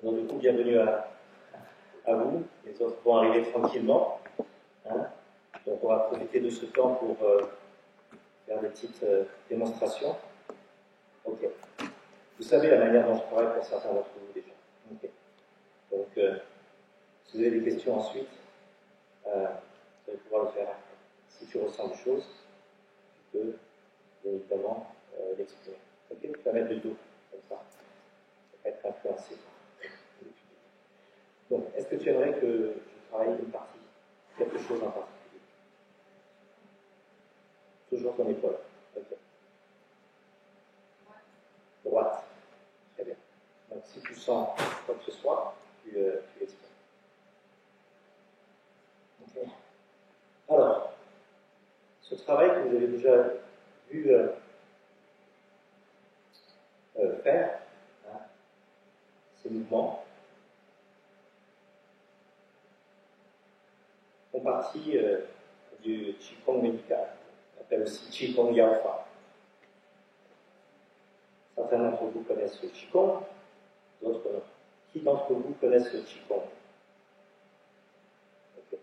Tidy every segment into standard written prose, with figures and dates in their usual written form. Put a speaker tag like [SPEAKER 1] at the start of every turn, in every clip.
[SPEAKER 1] Donc du coup, bienvenue à vous. Les autres vont arriver tranquillement. Hein. Donc on va profiter de ce temps pour faire des petites démonstrations. Ok. Vous savez la manière dont je travaille pour certains d'entre vous déjà. Okay. Donc, si vous avez des questions ensuite, vous allez pouvoir le faire après. Si tu ressens des choses, tu peux bien évidemment l'exprimer. Ok. Tu vas mettre le dos comme ça. Ça va être influencé. Donc, est-ce que tu aimerais que je travaille une partie, quelque chose en particulier? Toujours ton épaule. Ok. Droite. Très bien. Donc, si tu sens quoi que ce soit, tu exprimes. Ok. Alors, ce travail que vous avez déjà vu faire, hein, ces mouvements, font partie du Qigong médical, on appelle aussi Qigong Yaofa. Certains d'entre vous connaissent le Qigong, d'autres non. Qui d'entre vous connaissent le Qigong? Okay.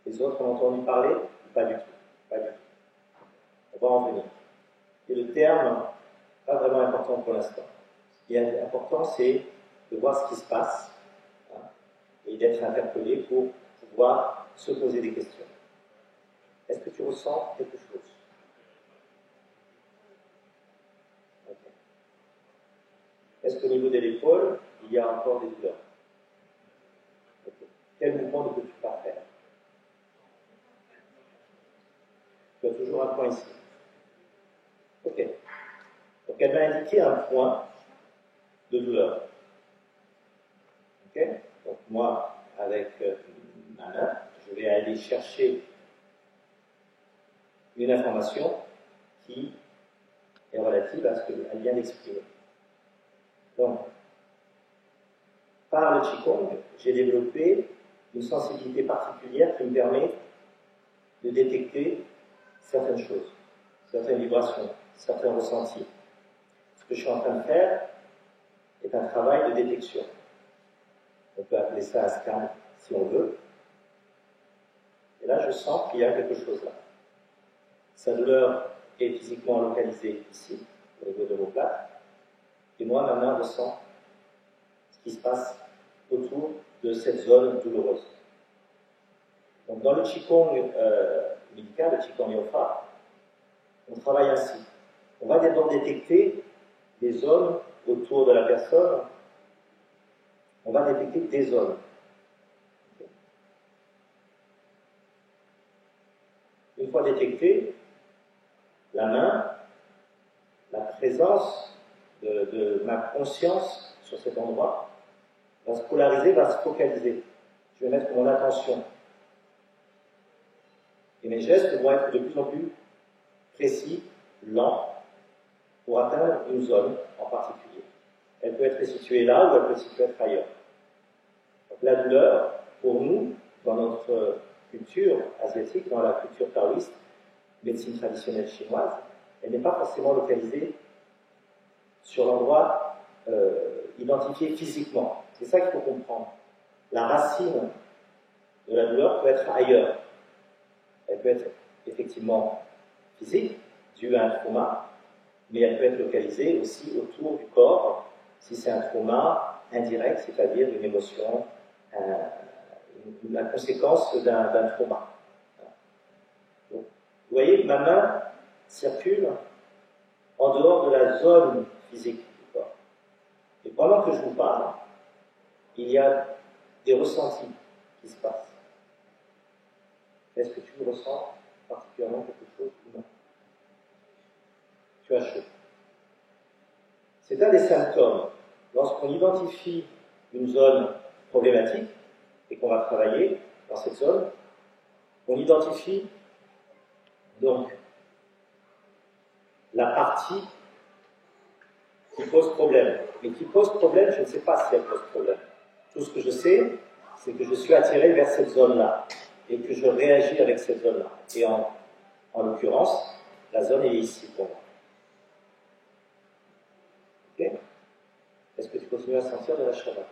[SPEAKER 1] Les autres ont entendu parler? Pas du tout. Pas du tout. On va en venir. Et le terme, pas vraiment important pour l'instant. Ce qui est important, c'est de voir ce qui se passe, hein, et d'être interpellé pour pouvoir se poser des questions. Est-ce que tu ressens quelque chose? Okay. Est-ce qu'au niveau de l'épaule, il y a encore des douleurs? Okay. Quel mouvement ne peux-tu pas faire? Tu as toujours un point ici. Ok. Donc elle m'a indiqué un point de douleur. Ok. Donc moi, avec ma main, je vais aller chercher une information qui est relative à ce qu'elle vient d'exprimer. Donc, par le Qigong, j'ai développé une sensibilité particulière qui me permet de détecter certaines choses, certaines vibrations, certains ressentis. Ce que je suis en train de faire est un travail de détection. On peut appeler ça un scan si on veut. Et là, je sens qu'il y a quelque chose là. Sa douleur est physiquement localisée ici, au niveau de l'omoplate, et moi, ma main ressent ce qui se passe autour de cette zone douloureuse. Donc, dans le Qigong médical, le Qigong Yaofa, on travaille ainsi. On va d'abord détecter les zones autour de la personne. On va détecter des zones. Une fois détectée, la main, la présence de ma conscience sur cet endroit va se polariser, va se focaliser. Je vais mettre mon attention. Et mes gestes vont être de plus en plus précis, lents, pour atteindre une zone en particulier. Elle peut être située là ou elle peut située ailleurs. Donc, la douleur, pour nous, dans notre culture asiatique, dans la culture taoïste, médecine traditionnelle chinoise, elle n'est pas forcément localisée sur l'endroit identifié physiquement. C'est ça qu'il faut comprendre. La racine de la douleur peut être ailleurs. Elle peut être effectivement physique, due à un trauma, mais elle peut être localisée aussi autour du corps, si c'est un trauma indirect, c'est-à-dire une émotion, la conséquence d'un trauma. Donc, vous voyez, ma main circule en dehors de la zone physique du corps. Et pendant que je vous parle, il y a des ressentis qui se passent. Est-ce que tu ressens particulièrement quelque chose ou non? Tu as chaud. C'est un des symptômes. Lorsqu'on identifie une zone problématique et qu'on va travailler dans cette zone, on identifie donc la partie qui pose problème. Mais qui pose problème, je ne sais pas si elle pose problème. Tout ce que je sais, c'est que je suis attiré vers cette zone-là et que je réagis avec cette zone-là. Et en l'occurrence, la zone est ici pour moi. Ok? Est-ce que tu poses continue à sentir de la chaleur.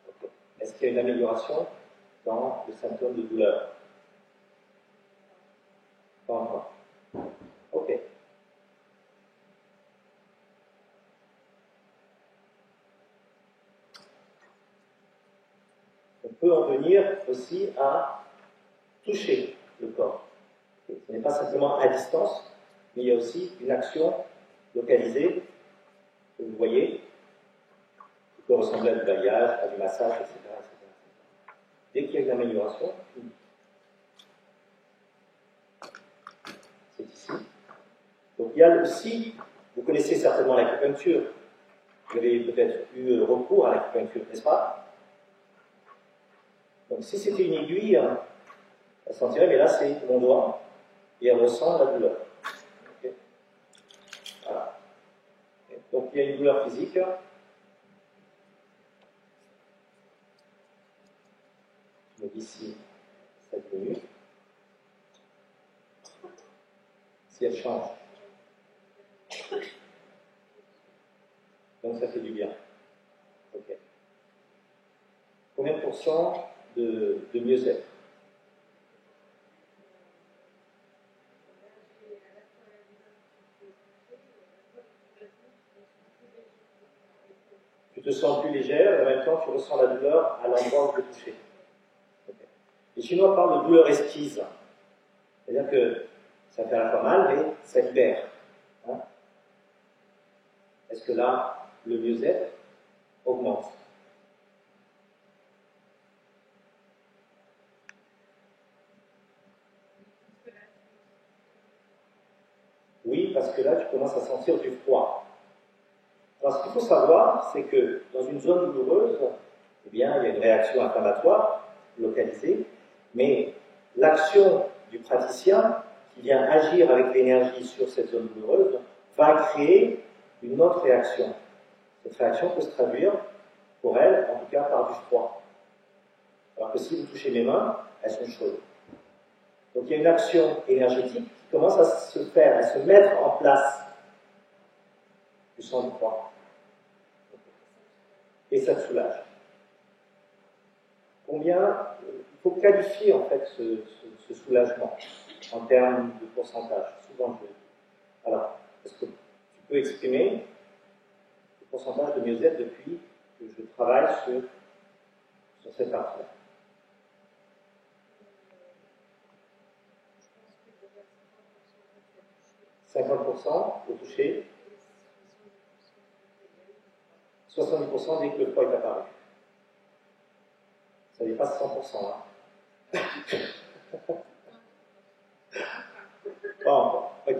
[SPEAKER 1] Okay. Est-ce qu'il y a une amélioration dans le symptôme de douleur? Pas encore. Ok. On peut en venir aussi à toucher le corps. Ce n'est pas simplement à distance, mais il y a aussi une action localisée que vous voyez, qui peut ressembler à du balayage, à du massage, etc. Dès qu'il y a une amélioration, c'est ici. Donc il y a aussi, vous connaissez certainement l'acupuncture, vous avez peut-être eu recours à l'acupuncture, n'est-ce pas? Donc si c'était une aiguille, elle sentirait, mais là c'est mon doigt, et elle ressent la douleur. Okay. Voilà. Okay. Donc il y a une douleur physique. Je me dis si ça diminue. Si elle change. Donc ça fait du bien. Ok. Combien de pourcents de mieux-être? Tu te sens plus légère et en même temps tu ressens la douleur à l'endroit où tu es touché. Okay. Les Chinois parlent de douleur esquisse. C'est-à-dire que ça fait à la fois mal, mais ça libère. Hein? Est-ce que là, le mieux-être augmente? Oui, parce que là, tu commences à sentir du froid. Alors, ce qu'il faut savoir, c'est que dans une zone douloureuse, eh bien, il y a une réaction inflammatoire localisée, mais l'action du praticien qui vient agir avec l'énergie sur cette zone douloureuse va créer une autre réaction. Cette réaction peut se traduire, pour elle, en tout cas, par du froid. Alors que si vous touchez mes mains, elles sont chaudes. Donc il y a une action énergétique qui commence à se faire, à se mettre en place. Tu sens du froid. Et ça te soulage. Combien, il faut qualifier en fait ce soulagement en termes de pourcentage. Souvent je le dis. Alors, est-ce que tu peux exprimer le pourcentage de mieux-être depuis que je travaille sur cette partie-là? 50% au toucher, 70% dès que le froid est apparu. Ça dépasse 100%. Hein. Pas encore. Ok.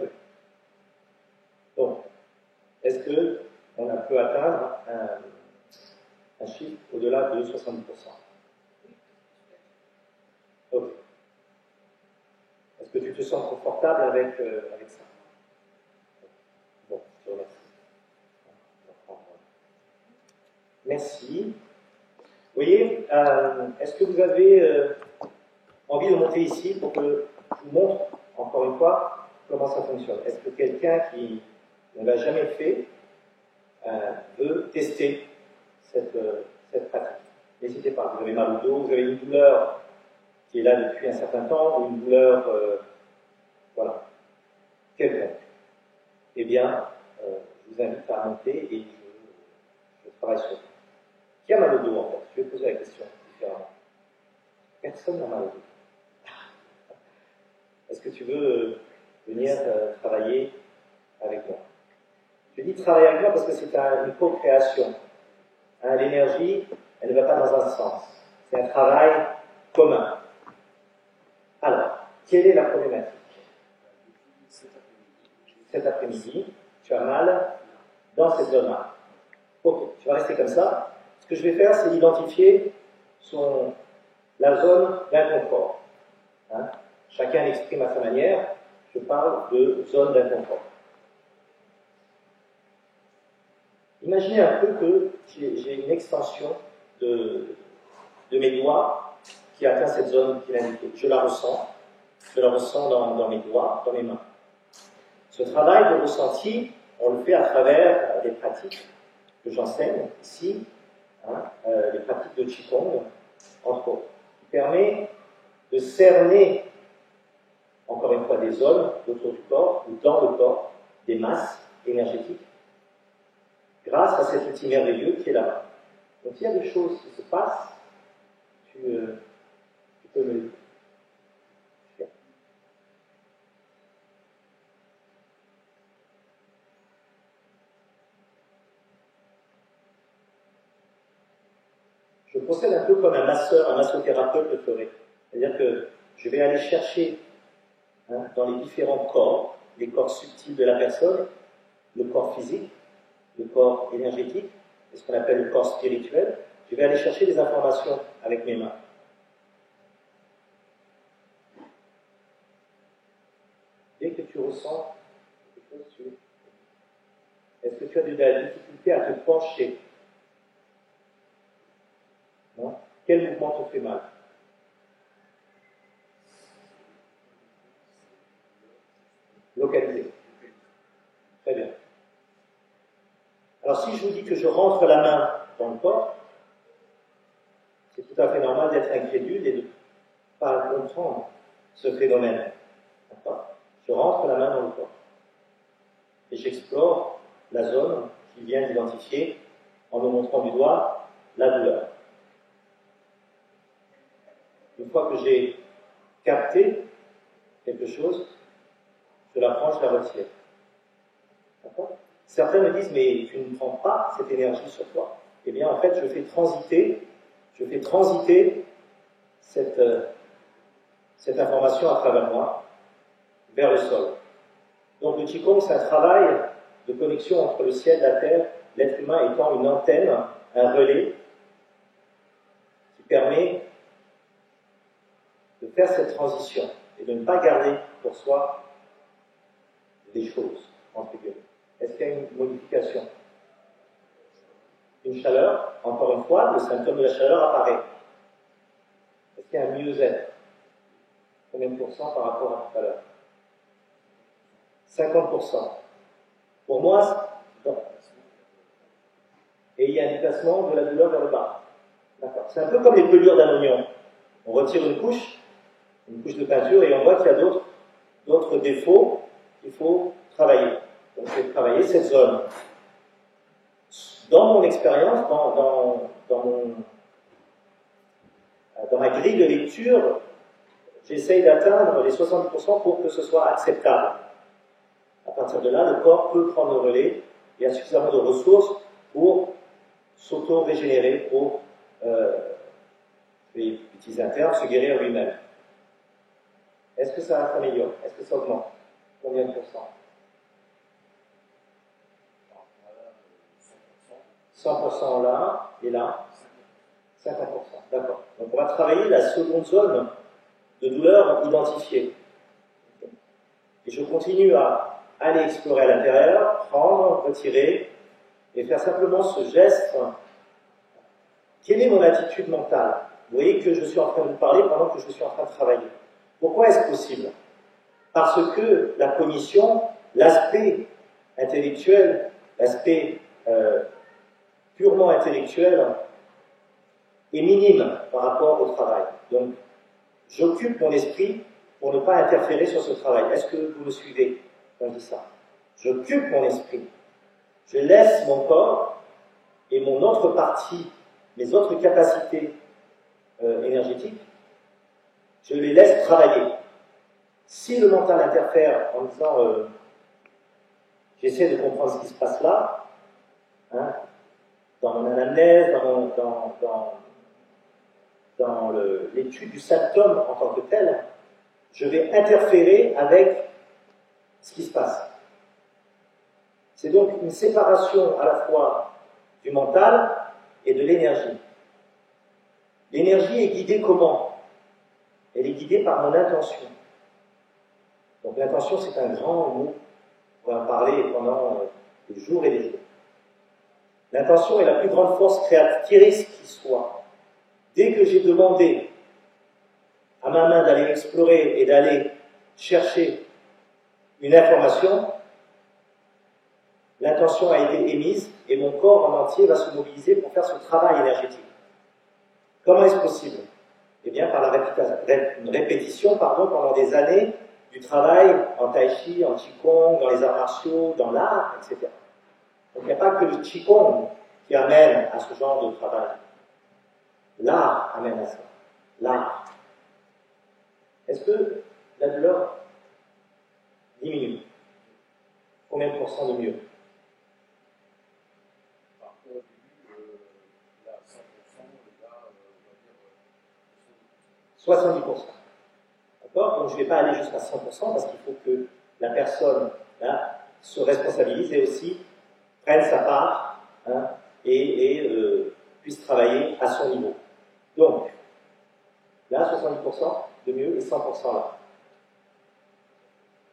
[SPEAKER 1] Donc, est-ce qu'on peut atteindre un chiffre au-delà de 70%? Ok. Est-ce que tu te sens confortable avec ça? Bon, je te remercie. Merci. Vous voyez, est-ce que vous avez envie de monter ici pour que je vous montre, encore une fois, comment ça fonctionne? Est-ce que quelqu'un qui ne l'a jamais fait veut tester cette pratique? N'hésitez pas, vous avez mal au dos, vous avez une douleur qui est là depuis un certain temps, ou une douleur, voilà, quelconque. Eh bien, je vous invite à monter et je travaille sur vous. Qui a mal au dos en fait? Je vais poser la question différemment. Personne n'a mal au dos. Est-ce que tu veux venir travailler avec moi? Je dis travailler avec moi parce que c'est une co-création. Hein, l'énergie, elle ne va pas dans un sens. C'est un travail commun. Alors, quelle est la problématique? Cet après-midi, tu as mal dans cette zone-là. Ok, tu vas rester comme ça. Ce que je vais faire, c'est identifier la zone d'inconfort. Hein? Chacun l'exprime à sa manière. Je parle de zone d'inconfort. Imaginez un peu que j'ai une extension de mes doigts qui atteint cette zone qui est indiquée. Je la ressens dans mes doigts, dans mes mains. Ce travail de ressenti, on le fait à travers des pratiques que j'enseigne ici, hein, les pratiques de Qigong, entre autres, qui permet de cerner, encore une fois, des zones autour du corps ou dans le corps, des masses énergétiques, grâce à cet outil merveilleux qui est la main. Donc s'il y a des choses qui se passent, tu peux me le dire. Je procède un peu comme un masseur, un massothérapeute le ferait. C'est-à-dire que je vais aller chercher dans les différents corps, les corps subtils de la personne, le corps physique, le corps énergétique, et ce qu'on appelle le corps spirituel. Je vais aller chercher des informations avec mes mains. Dès que tu ressens quelque chose, est-ce que tu as de la difficulté à te pencher? Non? Quel mouvement te fait mal? Localisé. Très bien. Alors si je vous dis que je rentre la main dans le corps, c'est tout à fait normal d'être incrédule et de ne pas comprendre ce phénomène. D'accord? Je rentre la main dans le corps. Et j'explore la zone qui vient d'identifier en me montrant du doigt la douleur. Une fois que j'ai capté quelque chose, je la prends, je la retire. D'accord? Certains me disent, mais tu ne prends pas cette énergie sur toi. Eh bien, en fait, je fais transiter cette information à travers moi vers le sol. Donc le Qigong, c'est un travail de connexion entre le ciel et la terre, l'être humain étant une antenne, un relais, qui permet de faire cette transition et de ne pas garder pour soi des choses, entre guillemets. Est-ce qu'il y a une modification? Une chaleur, encore une fois, le symptôme de la chaleur apparaît. Est-ce qu'il y a un mieux-être? Combien de pourcents par rapport à tout à l'heure? 50%. Pour moi, non. Et il y a un déplacement de la douleur vers le bas. D'accord. C'est un peu comme les pelures d'un oignon. On retire une couche de peinture, et on voit qu'il y a d'autres défauts qu'il faut travailler. Donc, je vais travailler cette zone. Dans mon expérience, dans ma grille de lecture, j'essaye d'atteindre les 70% pour que ce soit acceptable. À partir de là, le corps peut prendre le relais. Il y a suffisamment de ressources pour s'auto-régénérer, pour, je vais utiliser un terme, se guérir lui-même. Est-ce que ça s'améliore? Est-ce que ça augmente? Combien de pourcents? 100% là, et là 50%. D'accord. Donc on va travailler la seconde zone de douleur identifiée. Et je continue à aller explorer à l'intérieur, prendre, retirer, et faire simplement ce geste. Quelle est mon attitude mentale? Vous voyez que je suis en train de vous parler pendant que je suis en train de travailler. Pourquoi est-ce possible? Parce que la cognition, l'aspect intellectuel, l'aspect purement intellectuel est minime par rapport au travail. Donc, j'occupe mon esprit pour ne pas interférer sur ce travail. Est-ce que vous me suivez quand je dis ça? J'occupe mon esprit. Je laisse mon corps et mon autre partie, mes autres capacités énergétiques, je les laisse travailler. Si le mental interfère en disant j'essaie de comprendre ce qui se passe là, hein, dans mon anamnèse, dans l'étude du symptôme en tant que tel, je vais interférer avec ce qui se passe. C'est donc une séparation à la fois du mental et de l'énergie. L'énergie est guidée comment? Elle est guidée par mon intention. Donc l'intention, c'est un grand mot. On va en parler pendant des jours et des jours. L'intention est la plus grande force créatrice qui soit. Dès que j'ai demandé à ma main d'aller explorer et d'aller chercher une information, l'intention a été émise et mon corps en entier va se mobiliser pour faire ce travail énergétique. Comment est-ce possible? Eh bien, par une répétition pendant des années du travail en tai chi, en qigong, dans les arts martiaux, dans l'art, etc. Donc il n'y a pas que le qigong qui amène à ce genre de travail. L'art amène à ça. L'art. Est-ce que la douleur diminue? Combien de pourcents de mieux?
[SPEAKER 2] Au début, là, 100%, là, on va dire
[SPEAKER 1] 70%. D'accord? Donc je ne vais pas aller jusqu'à 100% parce qu'il faut que la personne là, se responsabilise et aussi prenne sa part et puisse travailler à son niveau. Donc, là, 70% de mieux et 100% là.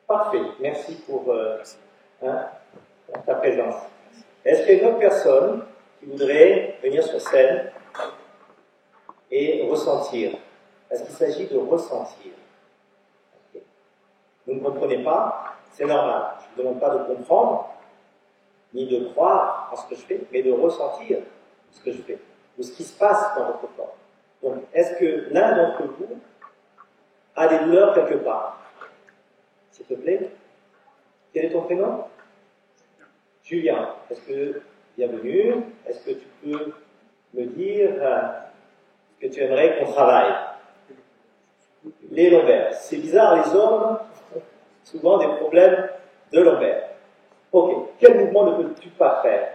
[SPEAKER 1] Parfait. Merci pour ta présence. Est-ce qu'il y a une autre personne qui voudrait venir sur scène et ressentir? Parce qu'il s'agit de ressentir. Okay. Vous ne comprenez pas, c'est normal. Je ne vous demande pas de comprendre, ni de croire en ce que je fais, mais de ressentir ce que je fais, ou ce qui se passe dans votre corps. Donc, est-ce que l'un d'entre vous a des douleurs quelque part? S'il te plaît. Quel est ton prénom? Julien. Est-ce que, bienvenue, est-ce que tu peux me dire ce que tu aimerais qu'on travaille? Les lombaires. C'est bizarre, les hommes ont souvent des problèmes de lombaires. Ok. Quel mouvement ne peux-tu pas faire?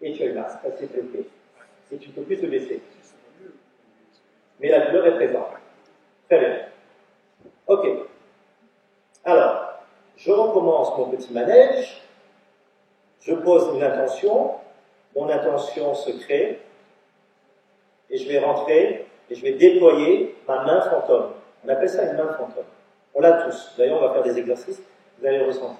[SPEAKER 1] Et tu as une masse, ça c'est ok. Et tu ne peux plus te baisser. Mais la douleur est présente. Très bien. Ok. Alors, je recommence mon petit manège. Je pose une intention. Mon intention se crée. Et je vais rentrer et je vais déployer ma main fantôme. On appelle ça une main fantôme. On l'a tous. D'ailleurs, on va faire des exercices. Vous allez le ressentir.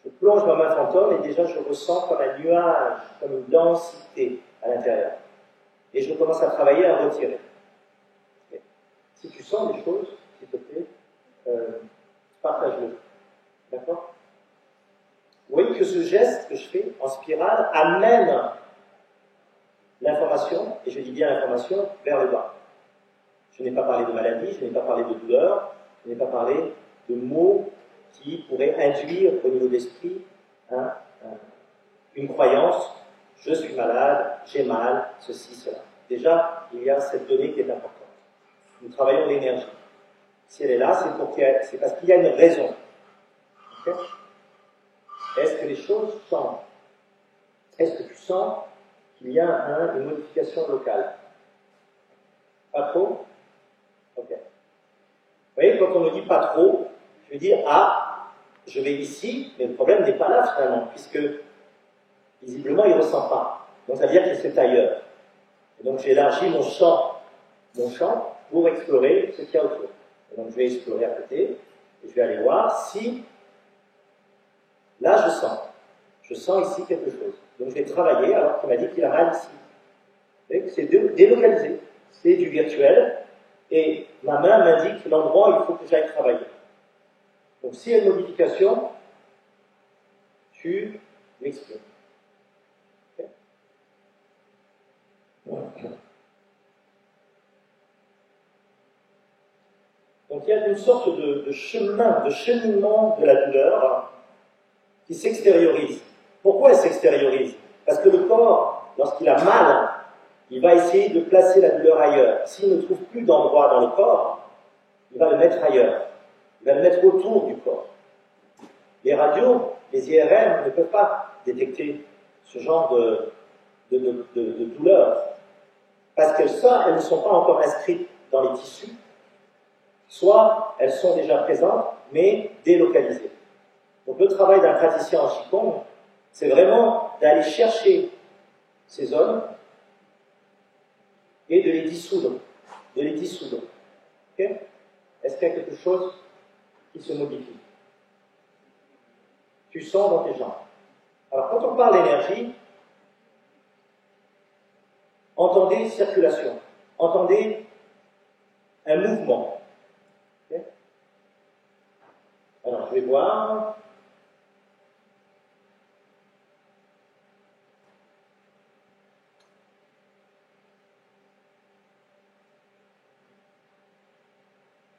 [SPEAKER 1] Je plonge ma main fantôme et déjà je ressens comme un nuage, comme une densité à l'intérieur. Et je commence à travailler à retirer. Okay. Si tu sens des choses, s'il te plaît, partage-le. D'accord? Vous voyez que ce geste que je fais en spirale amène l'information, et je dis bien l'information, vers le bas. Je n'ai pas parlé de maladie, je n'ai pas parlé de douleur, je n'ai pas parlé de mots qui pourraient induire au niveau d'esprit une croyance, je suis malade, j'ai mal, ceci, cela. Déjà, il y a cette donnée qui est importante. Nous travaillons l'énergie. Si elle est là, c'est parce qu'il y a une raison. Okay? Est-ce que les choses changent? Est-ce que tu sens qu'il y a une modification locale? Pas trop? Ok. Vous voyez, quand on me dit pas trop, je veux dire, je vais ici, mais le problème n'est pas là finalement, puisque visiblement il ne ressent pas. Donc ça veut dire qu'il est ailleurs. Et donc j'élargis mon champ pour explorer ce qu'il y a autour. Et donc je vais explorer à côté, et je vais aller voir si, là je sens ici quelque chose. Donc je vais travailler alors qu'il m'a dit qu'il a mal ici. C'est délocalisé, c'est du virtuel, et ma main m'indique l'endroit où il faut que j'aille travailler. Donc s'il y a une modification, tu l'exprimes. Okay? Donc il y a une sorte de cheminement de la douleur qui s'extériorise. Pourquoi elle s'extériorise? Parce que le corps, lorsqu'il a mal, il va essayer de placer la douleur ailleurs. S'il ne trouve plus d'endroit dans le corps, il va le mettre ailleurs. Il va le mettre autour du corps. Les radios, les IRM ne peuvent pas détecter ce genre de douleur. Parce que ça, elles ne sont pas encore inscrites dans les tissus. Soit elles sont déjà présentes, mais délocalisées. Donc le travail d'un praticien en Qigong, c'est vraiment d'aller chercher ces zones et de les dissoudre. Okay? Est-ce qu'il y a quelque chose qui se modifie? Tu sens dans tes jambes. Alors quand on parle d'énergie, entendez circulation, entendez un mouvement. Okay? Alors je vais voir.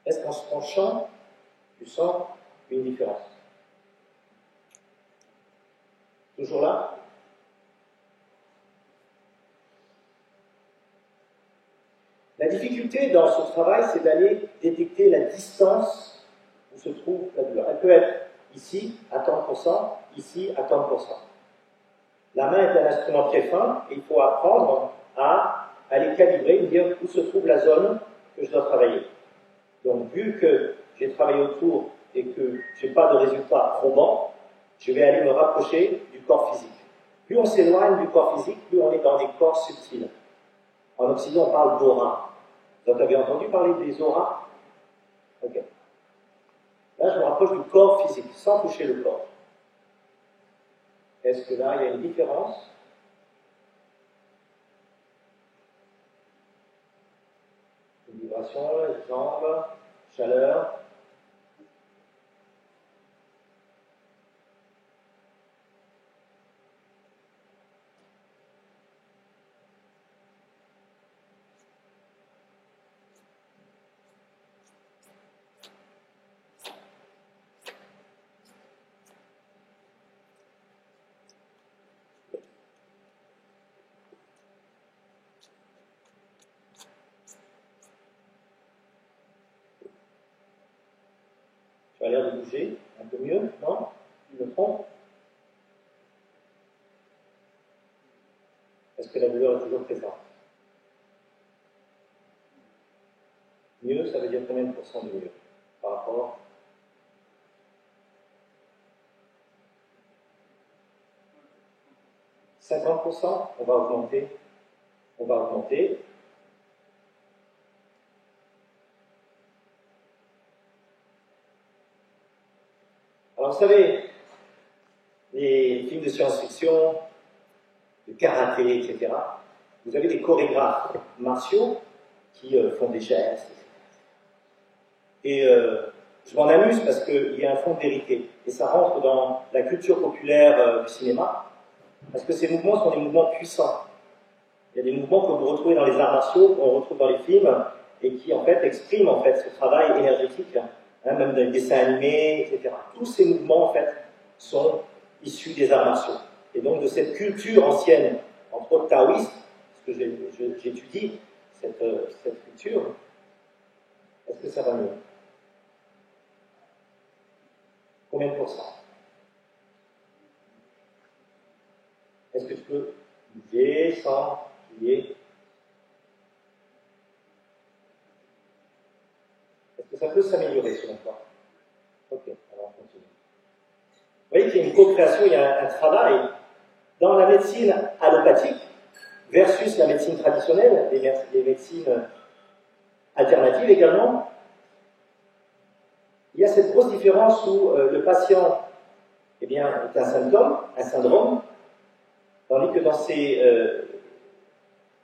[SPEAKER 1] Est-ce qu'en se penchant, tu sens une différence? Toujours là? La difficulté dans ce travail, c'est d'aller détecter la distance où se trouve la douleur. Elle peut être ici à 30%, ici à 30%. La main est un instrument très fin et il faut apprendre à aller calibrer, dire où se trouve la zone que je dois travailler. Donc, vu que j'ai travaillé autour et que je n'ai pas de résultat probant, je vais aller me rapprocher du corps physique. Plus on s'éloigne du corps physique, plus on est dans des corps subtils. En Occident, on parle d'aura. Vous avez entendu parler des auras? Ok. Là, je me rapproche du corps physique, sans toucher le corps. Est-ce que là, il y a une différence? Une vibration, les jambes, chaleur. Tu as l'air de bouger un peu mieux, non? Tu me trompes? Est-ce que la douleur est toujours présente? Mieux, ça veut dire combien de pourcents de mieux par rapport? « 50%, on va augmenter. On va augmenter. Alors, vous savez, les films de science-fiction, de karaté, etc., vous avez des chorégraphes martiaux qui font des gestes. Et je m'en amuse parce qu'il y a un fond de vérité. Et ça rentre dans la culture populaire du cinéma, parce que ces mouvements sont des mouvements puissants. Il y a des mouvements que vous retrouvez dans les arts martiaux, qu'on retrouve dans les films, et qui en fait expriment en fait ce travail énergétique, même dans les dessins animés, etc. Tous ces mouvements en fait sont issus des arts martiaux. Et donc de cette culture ancienne, entre autres taoïste, parce que j'étudie cette culture, est-ce que ça va mieux? Combien de pourcents? Est-ce que tu peux bouger sans plier? Est-ce que ça peut s'améliorer selon toi? Ok, alors on continue. Vous voyez qu'il y a une co-création, il y a un travail dans la médecine allopathique versus la médecine traditionnelle, les médecines alternatives également. Il y a cette grosse différence où le patient eh bien, est un symptôme, un syndrome, tandis que dans ces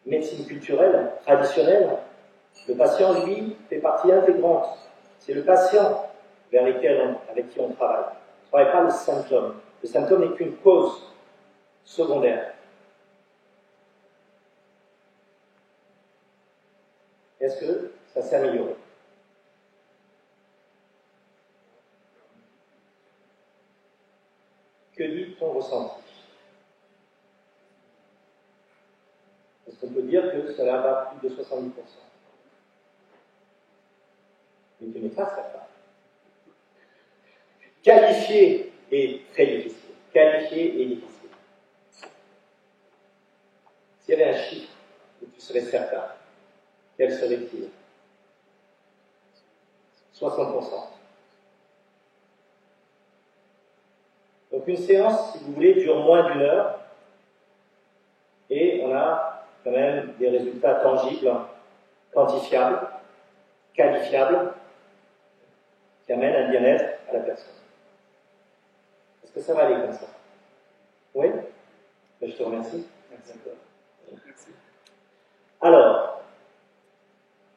[SPEAKER 1] médecines culturelles, traditionnelles, le patient, lui, fait partie intégrante. C'est le patient avec qui on travaille. On ne travaille pas le symptôme. Le symptôme n'est qu'une cause secondaire. Est-ce que ça s'est amélioré? Que dit ton ressenti? Est-ce qu'on peut dire que cela va plus de 70%? Mais tu n'es pas certain. Qualifier est très difficile. Qualifier est difficile. S'il y avait un chiffre où tu serais certain, quel serait-il? 60%. Donc une séance, si vous voulez, dure moins d'1 heure et on a quand même des résultats tangibles, quantifiables, qualifiables, qui amènent un bien-être à la personne. Est-ce que ça va aller comme ça? Oui? Ben, je te remercie. Merci. Alors,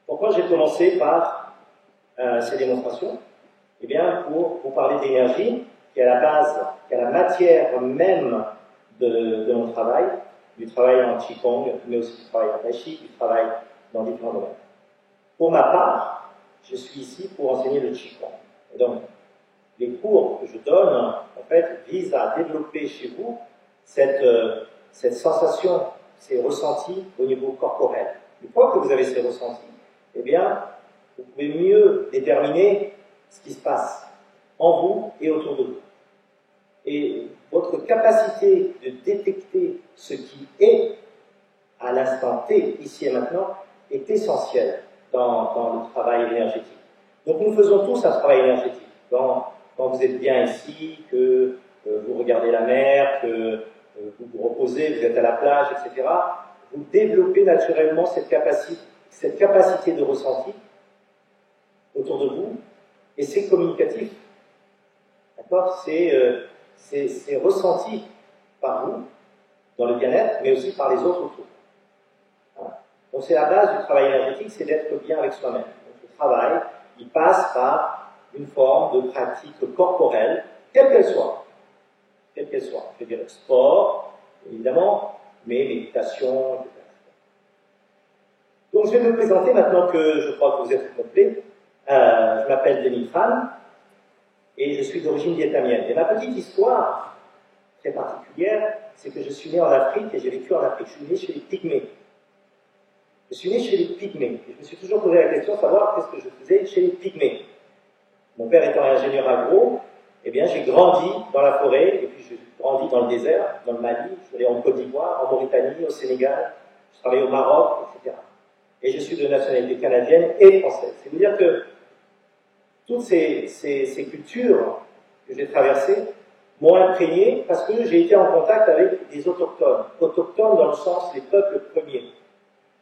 [SPEAKER 1] pourquoi j'ai commencé par ces démonstrations? Eh bien, pour vous parler d'énergie, qui est à la base, qui est à la matière même de mon travail, du travail en Qigong, mais aussi du travail en Tai Chi, du travail dans différents domaines. Pour ma part, je suis ici pour enseigner le Qigong. Et donc, les cours que je donne, en fait, visent à développer chez vous cette sensation, ces ressentis au niveau corporel. Une fois que vous avez ces ressentis, eh bien, vous pouvez mieux déterminer ce qui se passe en vous et autour de vous. Et votre capacité de détecter ce qui est à l'instant T, ici et maintenant, est essentielle dans le travail énergétique. Donc nous faisons tous un travail énergétique. Quand vous êtes bien ici, que vous regardez la mer, que vous vous reposez, vous êtes à la plage, etc., vous développez naturellement cette capacité de ressenti autour de vous, et c'est communicatif. D'accord ? C'est ressenti par vous, dans le bien-être, mais aussi par les autres autour. Voilà. Donc c'est la base du travail énergétique, c'est d'être bien avec soi-même. Donc le travail, il passe par une forme de pratique corporelle, quelle qu'elle soit. Quelle qu'elle soit. Je veux dire sport, évidemment, mais méditation, etc. Donc je vais me présenter maintenant que je crois que vous êtes complet. Je m'appelle Denis Tran et je suis d'origine vietnamienne. Et ma petite histoire très particulière, c'est que je suis né en Afrique et j'ai vécu en Afrique. Je suis né chez les Pygmées. Je suis né chez les Pygmées. Et je me suis toujours posé la question de savoir qu'est-ce que je faisais chez les Pygmées. Mon père étant ingénieur agro, eh bien j'ai grandi dans la forêt et puis j'ai grandi dans le désert, dans le Mali. Je suis allé en Côte d'Ivoire, en Mauritanie, au Sénégal. Je travaillais au Maroc, etc. Et je suis de nationalité canadienne et française. C'est-à-dire que toutes ces cultures que j'ai traversées m'ont imprégné parce que j'ai été en contact avec des autochtones. Autochtones dans le sens des peuples premiers.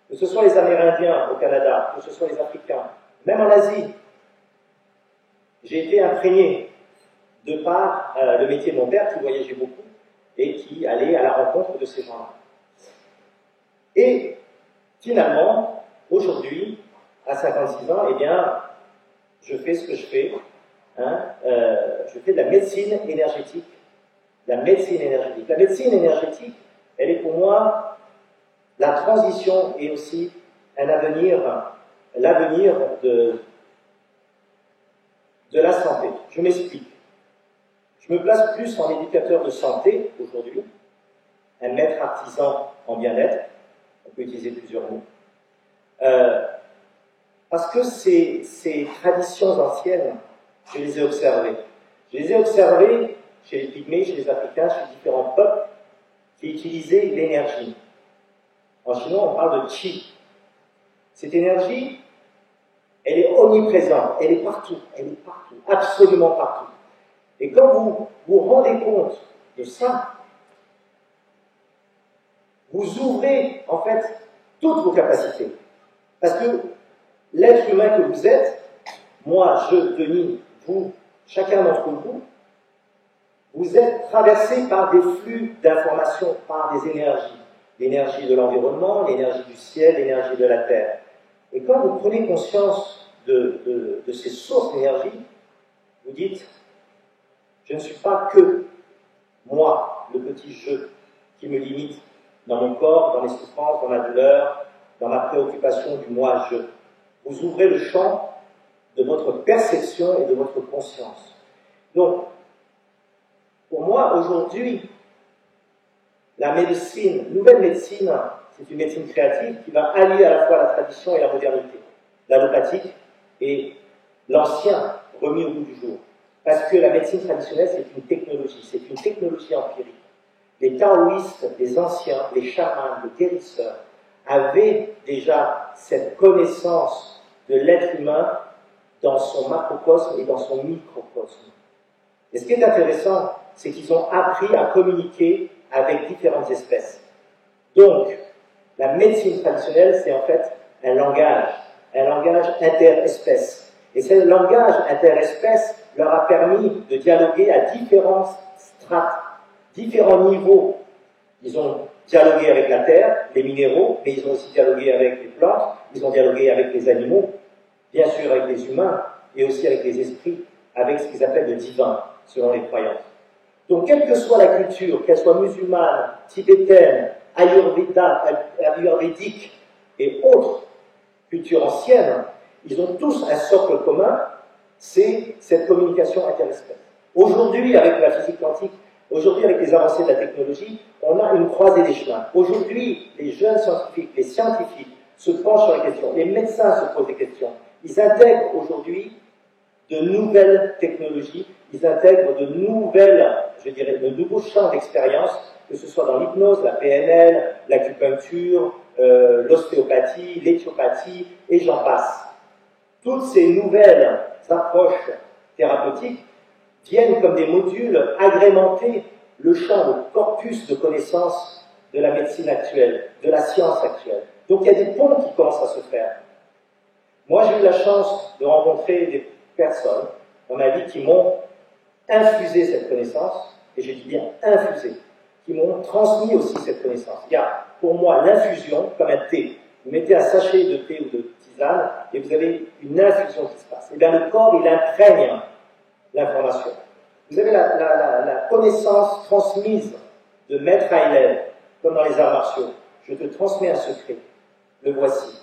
[SPEAKER 1] Que ce soit les Amérindiens au Canada, que ce soit les Africains, même en Asie. J'ai été imprégné de par le métier de mon père qui voyageait beaucoup et qui allait à la rencontre de ces gens-là. Et finalement, aujourd'hui, à 56 ans, eh bien, je fais ce que je fais. Je fais de la médecine énergétique. La médecine énergétique. La médecine énergétique, elle est pour moi la transition et aussi un avenir, l'avenir de la santé. Je m'explique. Je me place plus en éducateur de santé aujourd'hui, un maître artisan en bien-être. On peut utiliser plusieurs mots. Parce que ces traditions anciennes, je les ai observées. Je les ai observées chez les Pygmées, chez les Africains, chez différents peuples qui utilisaient l'énergie. En chinois, on parle de qi. Cette énergie, elle est omniprésente, elle est partout, absolument partout. Et quand vous vous rendez compte de ça, vous ouvrez en fait toutes vos capacités. Parce que l'être humain que vous êtes, moi, je, Denis, vous, chacun d'entre vous, vous êtes traversé par des flux d'informations, par des énergies. L'énergie de l'environnement, l'énergie du ciel, l'énergie de la terre. Et quand vous prenez conscience de ces sources d'énergie, vous dites, je ne suis pas que moi, le petit je, qui me limite dans mon corps, dans les souffrances, dans la douleur, dans la préoccupation du moi-je. Vous ouvrez le champ de votre perception et de votre conscience. Donc, pour moi, aujourd'hui, la médecine, nouvelle médecine, c'est une médecine créative qui va allier à la fois la tradition et la modernité, l'allopathique et l'ancien remis au goût du jour. Parce que la médecine traditionnelle, c'est une technologie empirique. Les taoïstes, les anciens, les chamans, les guérisseurs, avaient déjà cette connaissance de l'être humain dans son macrocosme et dans son microcosme. Et ce qui est intéressant, c'est qu'ils ont appris à communiquer avec différentes espèces. Donc, la médecine traditionnelle, c'est en fait un langage interespèce. Et ce langage interespèce leur a permis de dialoguer à différents strates, différents niveaux. Ils ont dialogué avec la terre, les minéraux, mais ils ont aussi dialogué avec les plantes, ils ont dialogué avec les animaux, bien sûr avec les humains, et aussi avec les esprits, avec ce qu'ils appellent le divin, selon les croyances. Donc, quelle que soit la culture, qu'elle soit musulmane, tibétaine, ayurvédique et autres cultures anciennes, ils ont tous un socle commun, c'est cette communication interespèce. Aujourd'hui, avec la physique quantique, aujourd'hui, avec les avancées de la technologie, on a une croisée des chemins. Aujourd'hui, les jeunes scientifiques, les scientifiques se penchent sur les questions, les médecins se posent des questions. Ils intègrent aujourd'hui de nouvelles technologies, ils intègrent de nouvelles, je dirais, de nouveaux champs d'expérience, que ce soit dans l'hypnose, la PNL, l'acupuncture, l'ostéopathie, l'éthiopathie, et j'en passe. Toutes ces nouvelles approches thérapeutiques viennent comme des modules agrémenter le champ, le corpus de connaissances de la médecine actuelle, de la science actuelle. Donc il y a des ponts qui commencent à se faire. Moi, j'ai eu la chance de rencontrer des personnes dans ma vie qui m'ont infusé cette connaissance, et je dis bien infusé, qui m'ont transmis aussi cette connaissance. Il y a pour moi l'infusion comme un thé. Vous mettez un sachet de thé ou de tisane et vous avez une infusion qui se passe. Et bien le corps, il imprègne l'information. Vous avez la connaissance transmise de maître à élève, comme dans les arts martiaux. Je te transmets un secret. Le voici.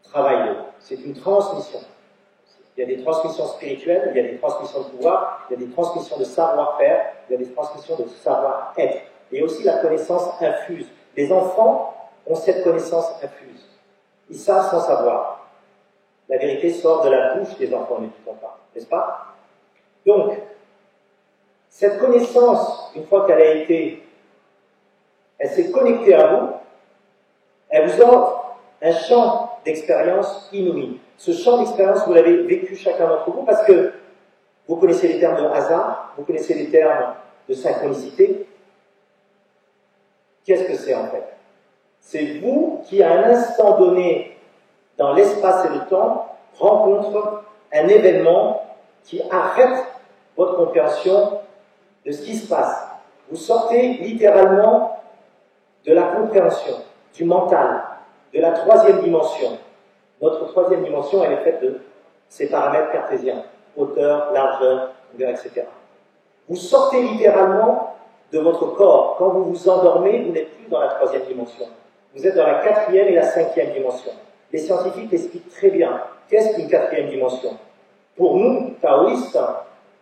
[SPEAKER 1] Travaille-le. C'est une transmission. Il y a des transmissions spirituelles, il y a des transmissions de pouvoir, il y a des transmissions de savoir-faire, il y a des transmissions de savoir-être. Et aussi la connaissance infuse. Les enfants ont cette connaissance infuse. Ils savent sans savoir. La vérité sort de la bouche des enfants, ne dit-on pas, n'est-ce pas? Donc, cette connaissance, une fois qu'elle a été, elle s'est connectée à vous, elle vous offre un champ d'expérience inouï. Ce champ d'expérience, vous l'avez vécu chacun d'entre vous parce que vous connaissez les termes de hasard, vous connaissez les termes de synchronicité. Qu'est-ce que c'est en fait? C'est vous qui, à un instant donné, dans l'espace et le temps, rencontre un événement qui arrête votre compréhension de ce qui se passe. Vous sortez littéralement de la compréhension, du mental, de la troisième dimension. Notre troisième dimension, elle est faite de ces paramètres cartésiens, hauteur, largeur, longueur, etc. Vous sortez littéralement de votre corps. Quand vous vous endormez, vous n'êtes plus dans la troisième dimension. Vous êtes dans la quatrième et la cinquième dimension. Les scientifiques l'expliquent très bien. Qu'est-ce qu'une quatrième dimension? Pour nous, taoïstes,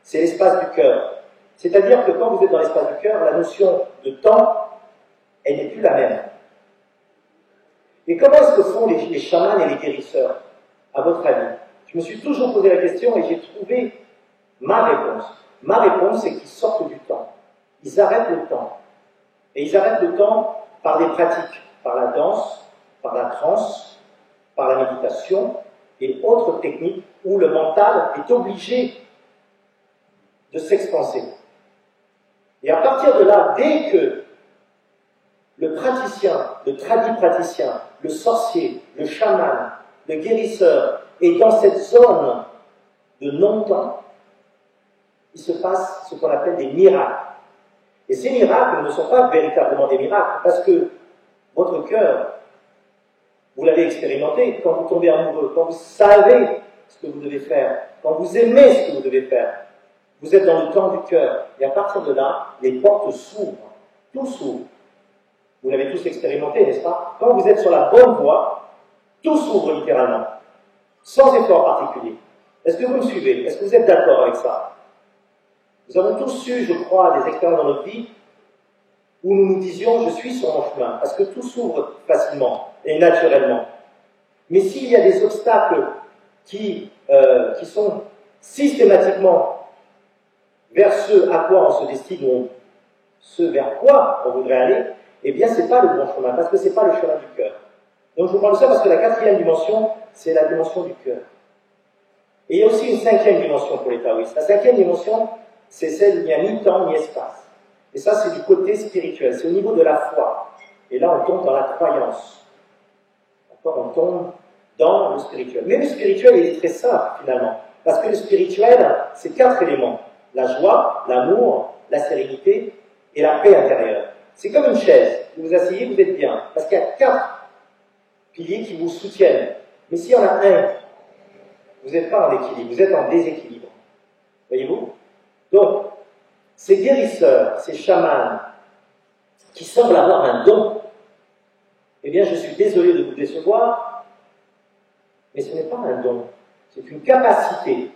[SPEAKER 1] c'est l'espace du cœur. C'est-à-dire que quand vous êtes dans l'espace du cœur, la notion de temps, elle n'est plus la même. Et comment est-ce que font les chamans et les guérisseurs, à votre avis? Je me suis toujours posé la question et j'ai trouvé ma réponse. Ma réponse, c'est qu'ils sortent du temps. Ils arrêtent le temps. Et ils arrêtent le temps par des pratiques, par la danse, par la transe, par la méditation et autres techniques où le mental est obligé de s'expanser. Et à partir de là, dès que le praticien, le tradipraticien, le sorcier, le chaman, le guérisseur est dans cette zone de non-temps, il se passe ce qu'on appelle des miracles. Et ces miracles ne sont pas véritablement des miracles, parce que votre cœur, vous l'avez expérimenté, quand vous tombez amoureux, quand vous savez ce que vous devez faire, quand vous aimez ce que vous devez faire, vous êtes dans le temps du cœur. Et à partir de là, les portes s'ouvrent. Tout s'ouvre. Vous l'avez tous expérimenté, n'est-ce pas? Quand vous êtes sur la bonne voie, tout s'ouvre littéralement, sans effort particulier. Est-ce que vous me suivez? Est-ce que vous êtes d'accord avec ça? Nous avons tous eu, je crois, des expériences dans notre vie où nous nous disions « je suis sur mon chemin », parce que tout s'ouvre facilement et naturellement. Mais s'il y a des obstacles qui sont systématiquement vers ce à quoi on se destine, ou ce vers quoi on voudrait aller, eh bien, c'est pas le bon chemin, parce que c'est pas le chemin du cœur. Donc, je vous parle de ça parce que la quatrième dimension, c'est la dimension du cœur. Et il y a aussi une cinquième dimension pour les taoïstes. La cinquième dimension, c'est celle où il n'y a ni temps ni espace. Et ça, c'est du côté spirituel, c'est au niveau de la foi. Et là, on tombe dans la croyance. D'accord? On tombe dans le spirituel. Mais le spirituel, il est très simple, finalement. Parce que le spirituel, c'est 4 éléments. La joie, l'amour, la sérénité et la paix intérieure. C'est comme une chaise. Vous vous asseyez, vous êtes bien. Parce qu'il y a 4 piliers qui vous soutiennent. Mais s'il y en a un, vous n'êtes pas en équilibre, vous êtes en déséquilibre. Voyez-vous? Donc, ces guérisseurs, ces chamans, qui semblent avoir un don, eh bien, je suis désolé de vous décevoir, mais ce n'est pas un don, c'est une capacité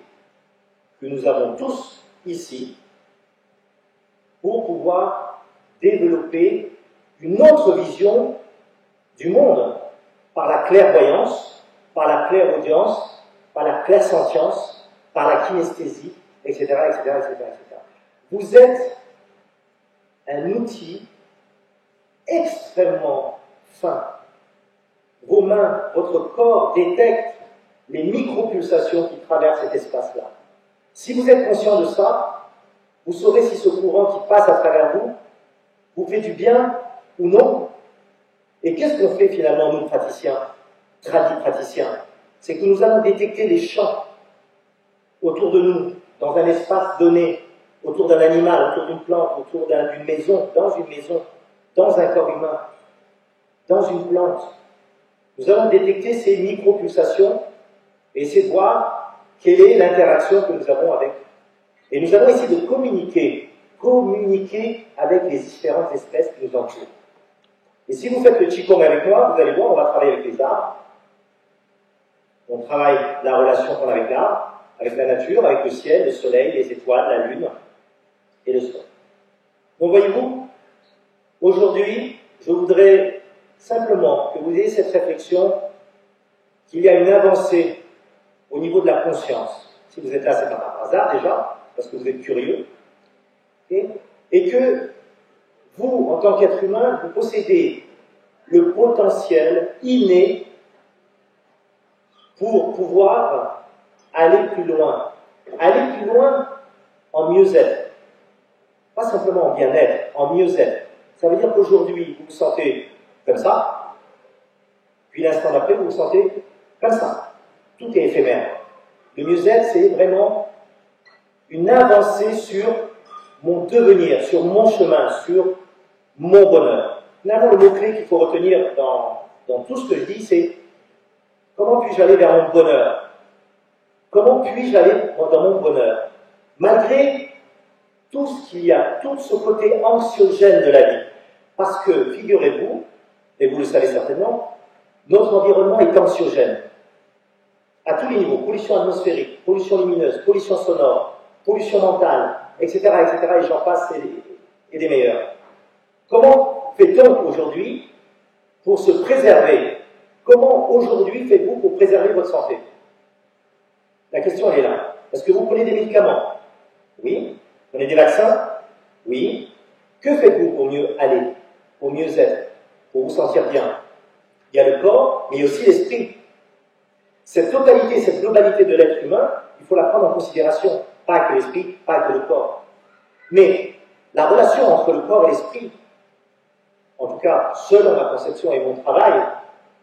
[SPEAKER 1] que nous avons tous ici pour pouvoir développer une autre vision du monde par la clairvoyance, par la clairaudience, par la clairsentience, par la kinesthésie, etc., etc., etc., etc. Vous êtes un outil extrêmement fin. Vos mains, votre corps détectent les micropulsations qui traversent cet espace-là. Si vous êtes conscient de ça, vous saurez si ce courant qui passe à travers vous vous fait du bien ou non. Et qu'est-ce qu'on fait finalement, nous, praticiens, praticiens? C'est que nous allons détecter les champs autour de nous, dans un espace donné, autour d'un animal, autour d'une plante, autour d'une maison, dans un corps humain, dans une plante. Nous allons détecter ces micropulsations et essayer de voir quelle est l'interaction que nous avons avec. Et nous allons essayer de communiquer avec les différentes espèces qui nous entourent. Et si vous faites le Qigong avec moi, vous allez voir, on va travailler avec les arbres. On travaille la relation qu'on a avec l'arbre, avec la nature, avec le ciel, le soleil, les étoiles, la lune et le sol. Donc voyez-vous, aujourd'hui, je voudrais simplement que vous ayez cette réflexion qu'il y a une avancée au niveau de la conscience. Si vous êtes là, c'est pas par hasard déjà, parce que vous êtes curieux. Et que vous, en tant qu'être humain, vous possédez le potentiel inné pour pouvoir aller plus loin. Aller plus loin en mieux-être. Pas simplement en bien-être, en mieux-être. Ça veut dire qu'aujourd'hui, vous vous sentez comme ça, puis l'instant d'après, vous vous sentez comme ça. Tout est éphémère. Le mieux-être, c'est vraiment une avancée sur mon devenir, sur mon chemin, sur mon bonheur. Finalement, le mot-clé qu'il faut retenir dans tout ce que je dis, c'est comment puis-je aller vers mon bonheur? Comment puis-je aller dans mon bonheur? Malgré tout ce qu'il y a, tout ce côté anxiogène de la vie. Parce que, figurez-vous, et vous le savez certainement, notre environnement est anxiogène. À tous les niveaux, pollution atmosphérique, pollution lumineuse, pollution sonore, pollution mentale, etc., etc., et j'en passe, et des meilleurs. Comment fait-on aujourd'hui pour se préserver? Comment aujourd'hui faites-vous pour préserver votre santé? La question elle est là. Est-ce que vous prenez des médicaments? Oui. Vous prenez des vaccins? Oui. Que faites-vous pour mieux aller, pour mieux être, pour vous sentir bien? Il y a le corps, mais il y a aussi l'esprit. Cette totalité, cette globalité de l'être humain, il faut la prendre en considération. Pas que l'esprit, pas que le corps. Mais la relation entre le corps et l'esprit, en tout cas, selon ma conception et mon travail,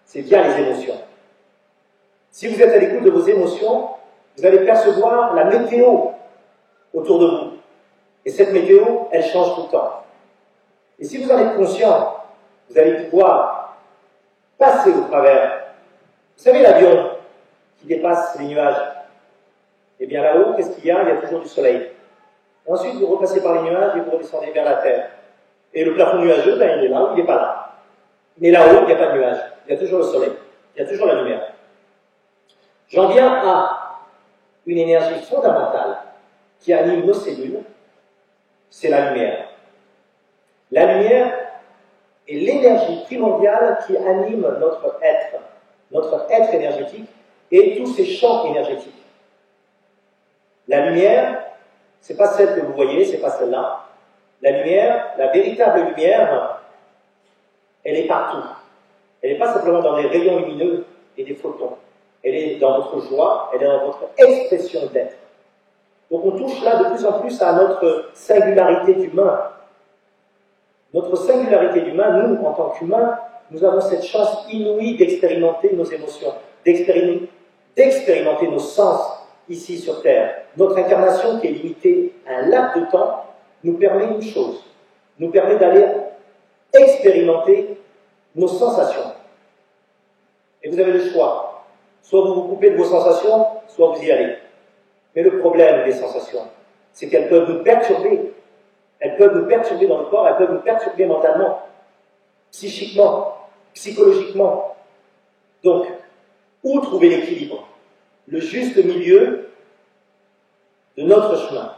[SPEAKER 1] c'est bien les émotions. Si vous êtes à l'écoute de vos émotions, vous allez percevoir la météo autour de vous. Et cette météo, elle change tout le temps. Et si vous en êtes conscient, vous allez pouvoir passer au travers. Vous savez l'avion qui dépasse les nuages? Eh bien là-haut, qu'est-ce qu'il y a? Il y a toujours du soleil. Ensuite, vous repassez par les nuages et vous redescendez vers la terre. Et le plafond nuageux, ben, il est là ou il n'est pas là. Mais là-haut, il n'y a pas de nuages. Il y a toujours le soleil. Il y a toujours la lumière. J'en viens à une énergie fondamentale qui anime nos cellules, c'est la lumière. La lumière est l'énergie primordiale qui anime notre être énergétique et tous ces champs énergétiques. La lumière, c'est pas celle que vous voyez, c'est pas celle-là. La lumière, la véritable lumière, elle est partout. Elle n'est pas simplement dans des rayons lumineux et des photons. Elle est dans votre joie, elle est dans votre expression d'être. Donc on touche là de plus en plus à notre singularité d'humain. Notre singularité d'humain, nous, en tant qu'humains, nous avons cette chance inouïe d'expérimenter nos émotions, d'expérimenter nos sens ici sur Terre. Notre incarnation, qui est limitée à un laps de temps, nous permet une chose, nous permet d'aller expérimenter nos sensations. Et vous avez le choix. Soit vous vous coupez de vos sensations, soit vous y allez. Mais le problème des sensations, c'est qu'elles peuvent nous perturber. Elles peuvent nous perturber dans le corps, elles peuvent nous perturber mentalement, psychiquement, psychologiquement. Donc, où trouver l'équilibre? Le juste milieu de notre chemin.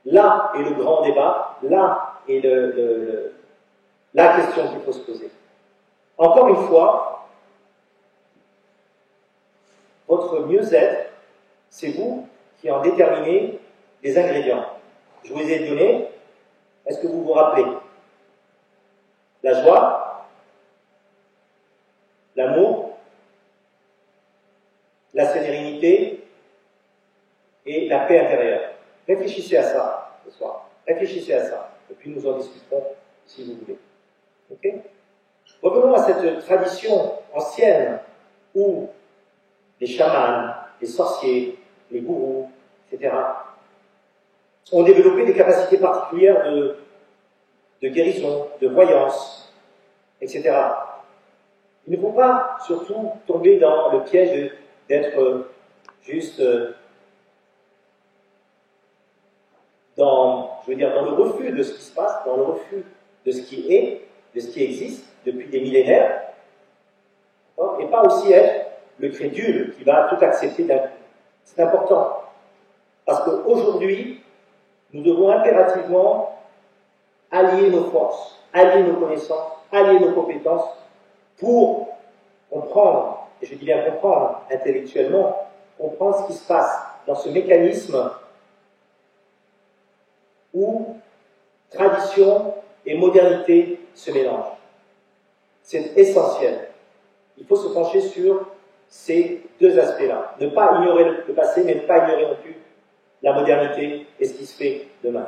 [SPEAKER 1] Là est le grand débat, là est la question qu'il faut se poser. Encore une fois, votre mieux-être, c'est vous qui en déterminez les ingrédients. Je vous ai donné, est-ce que vous vous rappelez? La joie, l'amour, la sérénité et la paix intérieure. Réfléchissez à ça ce soir. Réfléchissez à ça. Et puis nous en discuterons si vous voulez. Ok? Revenons à cette tradition ancienne où les chamans, les sorciers, les gourous, etc., ont développé des capacités particulières de guérison, de voyance, etc. Il ne faut pas surtout tomber dans le piège d'être juste dans le refus de ce qui se passe, dans le refus de ce qui est, de ce qui existe depuis des millénaires, et pas aussi être le crédule qui va tout accepter d'un coup. C'est important, parce qu'aujourd'hui, nous devons impérativement allier nos forces, allier nos connaissances, allier nos compétences pour comprendre, et je dis bien comprendre intellectuellement, comprendre ce qui se passe dans ce mécanisme où tradition et modernité se mélangent. C'est essentiel. Il faut se pencher sur ces deux aspects-là. Ne pas ignorer le passé, mais ne pas ignorer non plus la modernité et ce qui se fait demain.